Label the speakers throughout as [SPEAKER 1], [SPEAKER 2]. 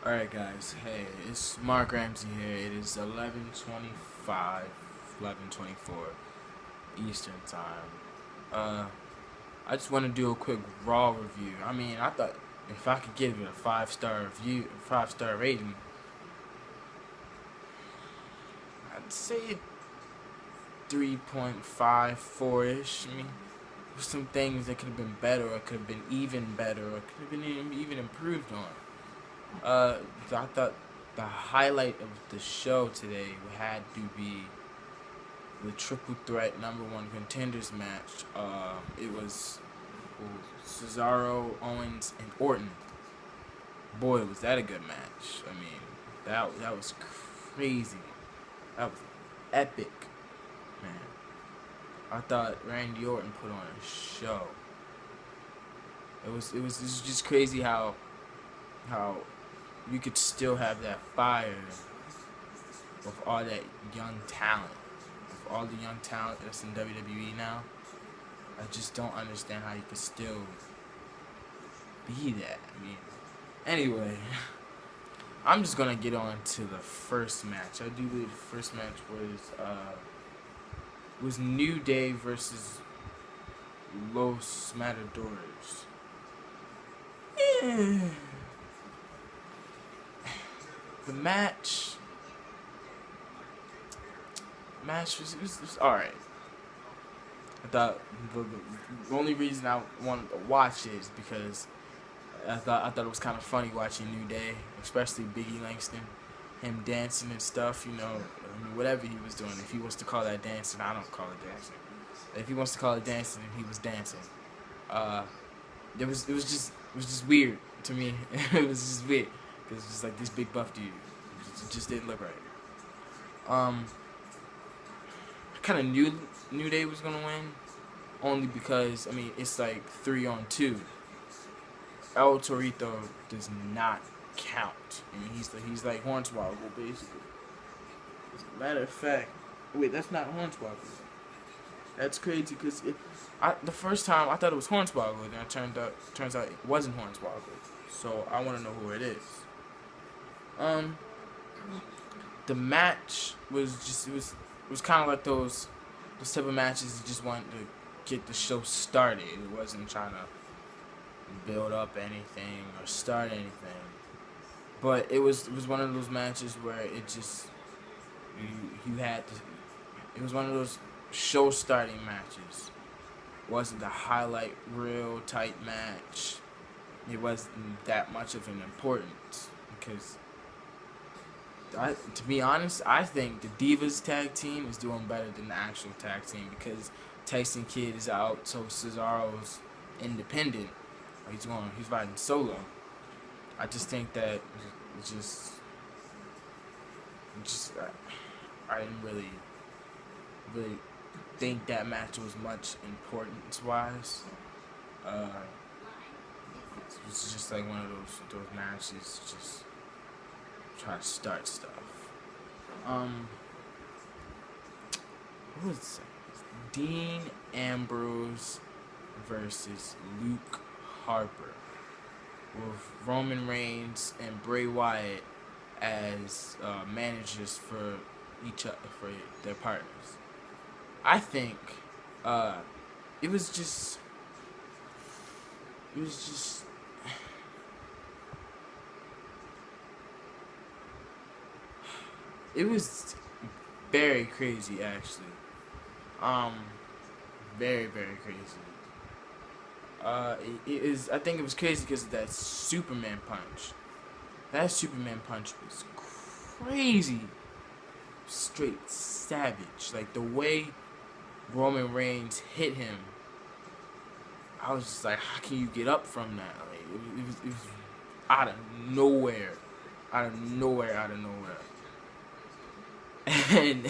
[SPEAKER 1] Alright guys, hey, it's Mark Ramsey here. It is 11:25, 11:24 Eastern Time. I just want to do a quick Raw review. I mean, I thought if I could give it a 5-star review, 5-star rating, I'd say 3.54-ish. I mean, there's some things that could have been better, or could have been even better, or could have been even improved on. I thought the highlight of the show today had to be the triple threat number one contenders match. It was Cesaro, Owens, and Orton. Boy, was that a good match. I mean, that was crazy. That was epic, man. I thought Randy Orton put on a show. It was just crazy how you could still have that fire with all that young talent, with all the young talent that's in WWE now. I just don't understand how you could still be that. I mean, anyway, I'm just gonna get on to the first match. I do believe the first match was New Day versus Los Matadores. Yeah. The match was alright. I thought the only reason I wanted to watch it is because I thought it was kind of funny watching New Day, especially Biggie Langston, him dancing and stuff. You know, I mean, whatever he was doing. If he wants to call that dancing, I don't call it dancing. If he wants to call it dancing, he was dancing. Uh, it was just weird to me. It was just weird because it's just like this big buff dude. It just didn't look right. Um, I kind of knew New Day was gonna win, only because I mean it's like 3-on-2. El Torito does not count. I mean he's like Hornswoggle basically. As a matter of fact, wait, that's not Hornswoggle. That's crazy because the first time I thought it was Hornswoggle, then it turns out it wasn't Hornswoggle. So I want to know who it is. Um, the match was kind of like those type of matches you just wanted to get the show started. It wasn't trying to build up anything or start anything. But it was one of those matches where it just you had to. It was one of those show starting matches. It wasn't the highlight reel type match. It wasn't that much of an importance because to be honest, I think the Divas tag team is doing better than the actual tag team because Tyson Kidd is out, so Cesaro's independent. He's riding solo. I just think that just I didn't really think that match was much importance wise. Uh, it's just like one of those matches, just try to start stuff. Who was it? Dean Ambrose versus Luke Harper, with Roman Reigns and Bray Wyatt as managers for for their partners. I think uh, it was just it was just it was very crazy actually. Um, very crazy. It is. I think it was crazy because of that Superman punch. That Superman punch was crazy, straight savage. Like the way Roman Reigns hit him, I was just like, how can you get up from that? Like it was out of nowhere, out of nowhere. And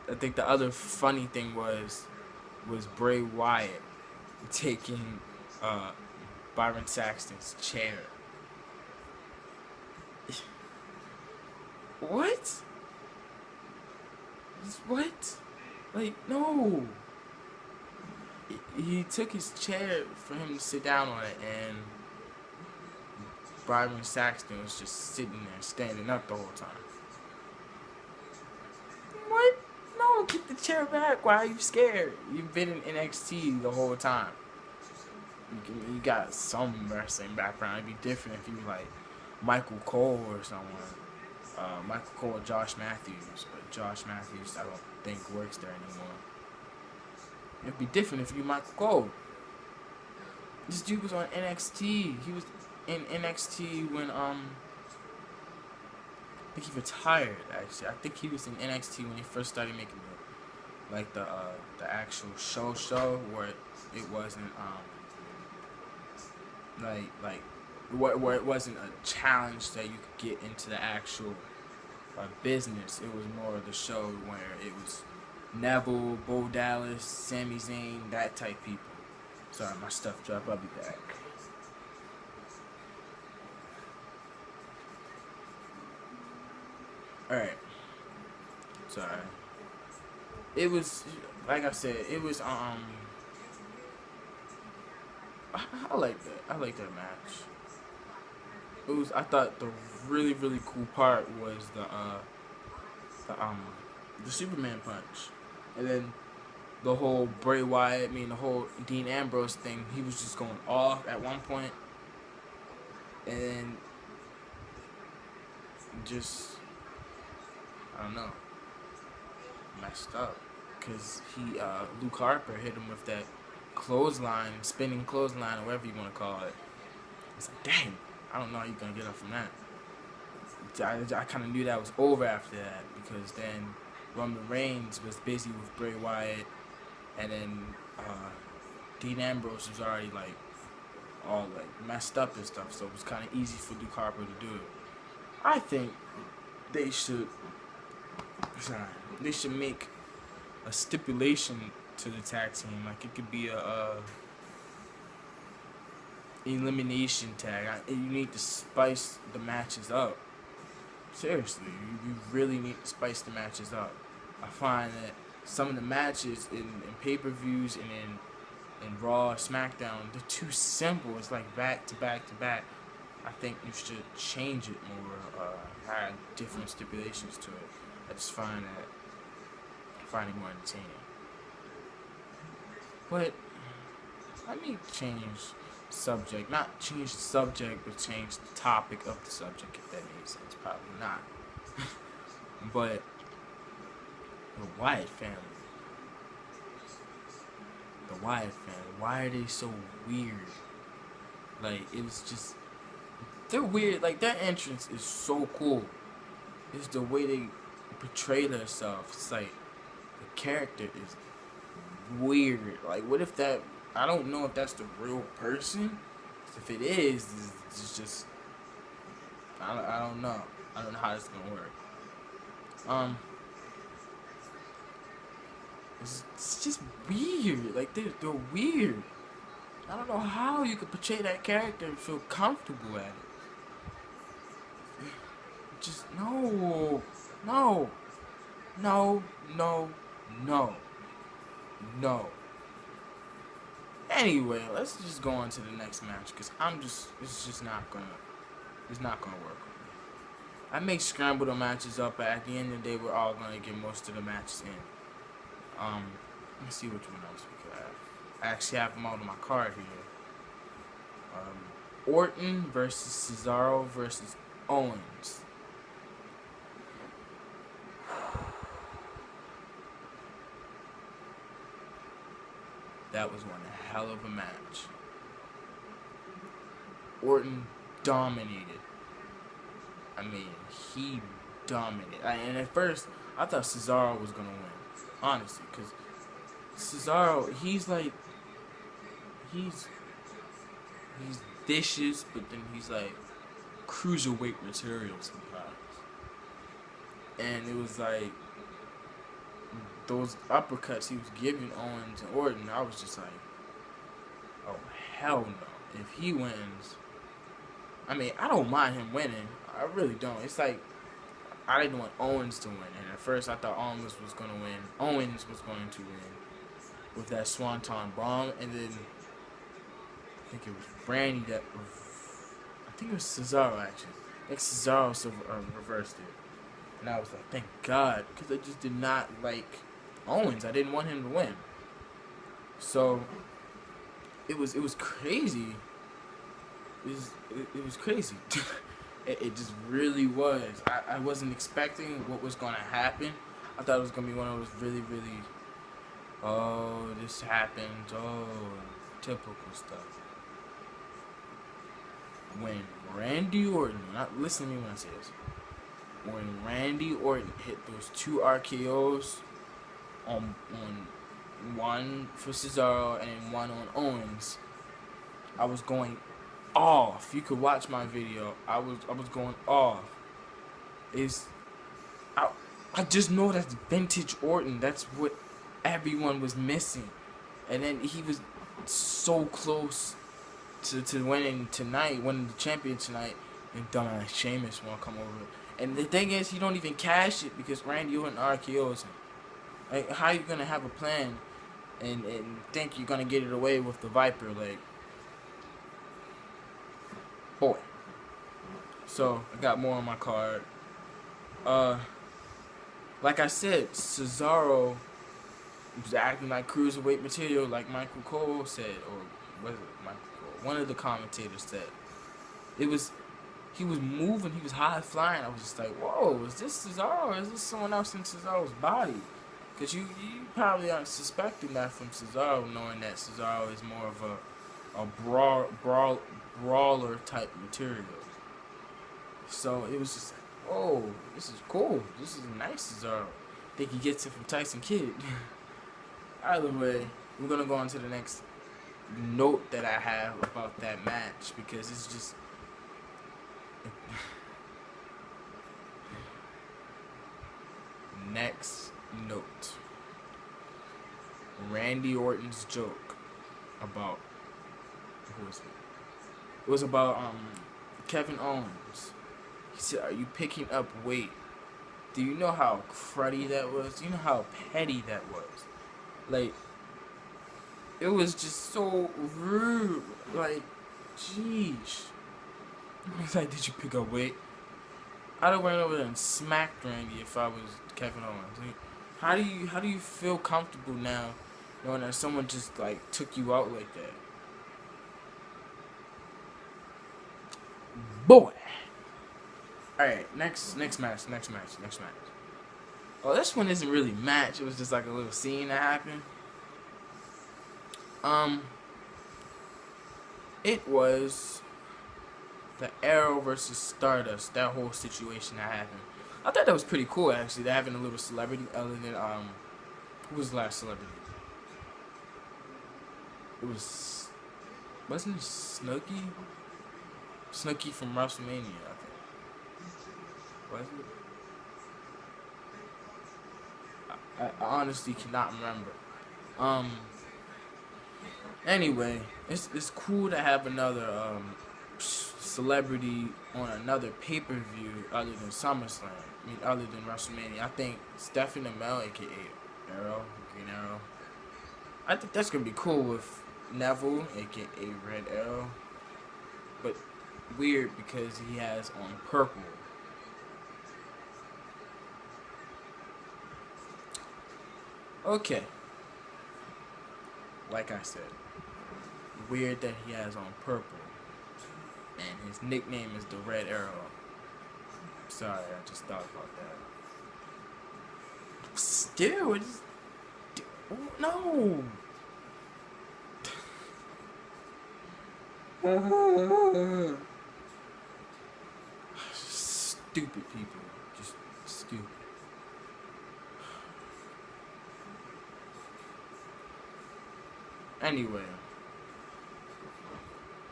[SPEAKER 1] I think the other funny thing was Bray Wyatt taking uh, Byron Saxton's chair. What? What? Like, no. He took his chair for him to sit down on it, and Byron Saxton was just sitting there, standing up the whole time. What? No, get the chair back. Why are you scared? You've been in NXT the whole time. You got some wrestling background. It'd be different if you were like Michael Cole or someone. Michael Cole or Josh Matthews. But Josh Matthews, I don't think works there anymore. It'd be different if you Michael Cole. This dude was on NXT. He was in NXT when I think he retired. Actually, I think he was in NXT when he first started making the actual show where it wasn't where it wasn't a challenge that you could get into the actual business. It was more of the show where it was Neville, Bo Dallas, Sami Zayn, that type people. Sorry, my stuff dropped. I'll be back. Alright. Sorry. It was, like I said, it was, I like that. I like that match. It was, I thought the really, really cool part was the Superman punch. And then the whole Bray Wyatt, the whole Dean Ambrose thing, he was just going off at one point. And then just, I don't know, messed up. Because Luke Harper hit him with that clothesline, spinning clothesline, or whatever you want to call it. It's like, dang, I don't know how you're going to get up from that. I kind of knew that was over after that, because then Roman Reigns was busy with Bray Wyatt, and then Dean Ambrose was already all messed up and stuff, so it was kind of easy for Luke Harper to do it. I think they should make a stipulation to the tag team, like it could be a elimination tag. You need to spice the matches up. Seriously, you really need to spice the matches up. I find that some of the matches in pay-per-views and in Raw, SmackDown, they're too simple. It's like back to back to back. I think you should change it more, add different stipulations to it. I just find it more entertaining. But let me change subject. Not change the subject, but change the topic of the subject, if that makes sense. Probably not. But the Wyatt family. The Wyatt family. Why are they so weird? It was just, they're weird. Their entrance is so cool. It's the way they portray themselves. It's the character is weird. What if that, I don't know if that's the real person. If it is, it's just, I don't know. I don't know how it's gonna work. It's just weird. They're weird. I don't know how you could portray that character and feel comfortable at it. Just no. Anyway, let's just go on to the next match, because it's not gonna work. I may scramble the matches up, but at the end of the day, we're all gonna get most of the matches in. Let's see which one else we could have. I actually have them all on my card here. Orton versus Cesaro versus Owens. That was one hell of a match. Orton dominated. He dominated. And at first, I thought Cesaro was going to win. Honestly, because Cesaro, he's vicious, but then he's cruiserweight material sometimes. And it was those uppercuts he was giving Owens and Orton, I was just oh hell no. If he wins, I don't mind him winning. I really don't. It's I didn't want Owens to win, and at first I thought Owens was going to win. Owens was going to win with that Swanton bomb, and then I think it was Randy that think it was Cesaro actually. I think Cesaro reversed it, and I was like, thank God, because I just did not like Owens. I didn't want him to win. So it was crazy. It was crazy. It just really was. I wasn't expecting what was gonna happen. I thought it was gonna be one of those really, oh, this happened, oh, typical stuff. When Randy Orton, not listen to me when I say this. When Randy Orton hit those 2 RKOs on one for Cesaro and one on Owens, I was going off. You could watch my video. I was going off. I just know that's vintage Orton. That's what everyone was missing. And then he was so close to winning tonight, winning the champion tonight, and dumbass Sheamus won't come over. And the thing is, he don't even cash it because Randy Orton RKOs him. Like, how you gonna have a plan and think you're gonna get it away with the Viper? Like, boy. So I got more on my card. Like I said, Cesaro was acting like cruiserweight material, like Michael Cole said, or was it Michael Cole? One of the commentators said. He was moving, he was high flying. I was just like, whoa, is this Cesaro or is this someone else in Cesaro's body? Because you probably aren't suspecting that from Cesaro, knowing that Cesaro is more of a brawler type material. So it was just like, whoa, this is cool. This is nice Cesaro. I think he gets it from Tyson Kidd. Either way, we're going to go on to the next note that I have about that match, because it's just... Next note. Randy Orton's joke about... Who was it? It was about Kevin Owens. He said, are you picking up weight? Do you know how cruddy that was? Do you know how petty that was? Like, it was just so rude. Like, jeez. I was like, did you pick up weight? I'd have went over there and smacked Randy if I was Kevin Owens. Like, how do you feel comfortable now knowing that someone just like took you out like that? Boy. Alright, next match. Oh, this one isn't really match. It was just like a little scene that happened. It was the Arrow versus Stardust. That whole situation that happened. I thought that was pretty cool, actually. They're having a little celebrity other than who was the last celebrity? It was, wasn't it Snooki? Snooki from WrestleMania, I think. Was it? I honestly cannot remember. Anyway, it's cool to have another celebrity on another pay-per-view other than SummerSlam. I mean, other than WrestleMania. I think Stephen Amell, aka Arrow, Green Arrow. I think that's gonna be cool with Neville, aka Red Arrow. But weird because he has on purple. Okay. Like I said, weird that he has on purple. And his nickname is the Red Arrow. Sorry, I just thought about that. Still, it's... No! Stupid people. Just stupid. Anyway,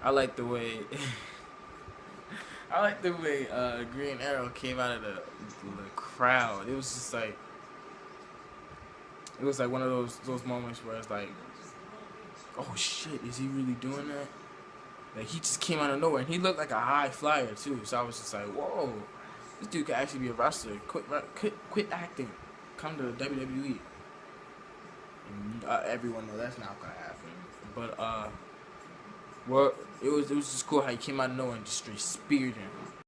[SPEAKER 1] I like the way Green Arrow came out of the crowd. It was just like, it was like one of those moments where it's like, oh shit, is he really doing that? Like, he just came out of nowhere, and he looked like a high flyer too. So I was just like, whoa, this dude could actually be a wrestler. Quit acting. Come to the WWE. And everyone knows that's not gonna happen. But Well, it was just cool how he came out of nowhere and just straight speared him.